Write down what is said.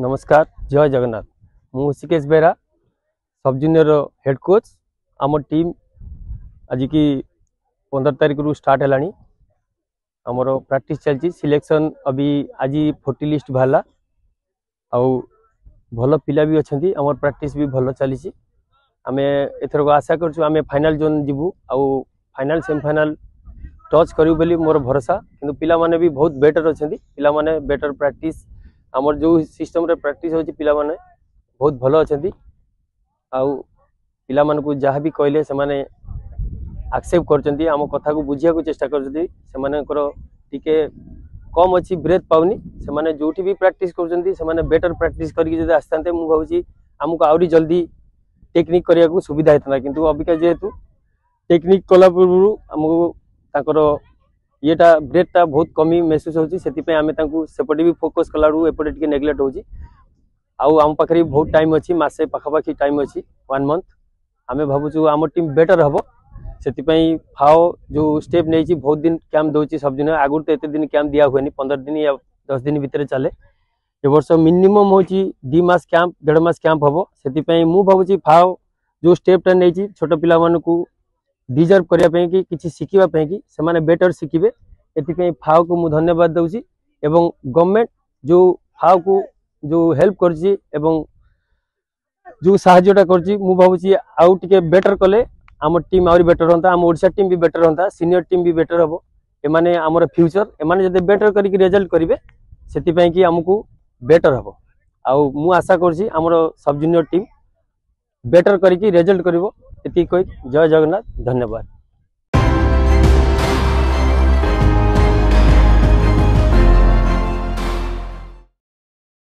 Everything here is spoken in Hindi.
नमस्कार जय जगन्नाथ मु ऋषिकेश बेरा सब जूनियर हेड कोच आम टीम आज की 15 तारीख रू स्टार्ट है आमर प्रैक्टिस चलती सिलेक्शन अभी आज 40 लिस्ट बाहर आउ भल पिला भी अच्छा आम प्रैक्टिस भी भल चली आम एथर आशा करें फाइनल जोन जीवु आउ फाइनल सेमीफाइनल टच करूँ बोली मोर भरोसा किंतु पिला माने भी बहुत बेटर अच्छा पिला माने बेटर प्रैक्टिस आमर जो सिस्टम रे प्रैक्टिस होची पिला माने बहुत भलो अछंती आउ पिला मान को जहाँ भी कहले से माने एक्सेप्ट करचंती आम कथा को बुझिया को चेष्टा करचंती से माने करो टिके कम अछि ब्रेथ पाउनी से माने जोठी भी प्रैक्टिस करचंती से माने बेटर प्रैक्टिस करके जदि आस्तांते मु भाउची हमको आउरी जल्दी टेक्निक करिया को सुविधा हेतना किंतु अबिका जेहेतु टेक्निक कला पूर्व हमको ताकर येटा ब्रेथटा बहुत कमी महसूस होची सेति आम सेपटे भी फोकस कलाड़ू एपटे टिके नेग्लेक्ट होची आउ आम पाखरे बहुत टाइम अच्छी मसे पाखापाखि टाइम अच्छी 1 मंथ आम भावुँ आम टीम बेटर हम से फाओ जो स्टेप नहीं बहुत दिन कैंप दौर सब दिन आगुरी तो एत दिन कैंप दिया हुए 15 दिन या 10 दिन भितर चले ए वर्ष मिनिमम हो 2 मास कैंप 1.5 मास कैंप हम से मुझे फाओ जो स्टेपटा नहीं छोट पिला मानू डिजर्व करने कि किसी शिखापी कि से बेटर शिखे एथि फाओ को मुझे धन्यवाद दूसरी एवं गवर्नमेंट जो फाओ को जो हेल्प कर जो साहाय्यटा कर भावुँ आउ टे बेटर कले आम टीम आहरी बेटर होता आम ओडिशा टीम भी बेटर होता सीनियर टीम भी बेटर हम एमाने आमर फ्यूचर एमाने जब बेटर करके रिजल्ट करेंगे से आमको बेटर हम आउ मु आशा करछि आमर सब जूनियर टीम बेटर करके रिजल्ट करिवो एति कहि जय जगन्नाथ धन्यवाद।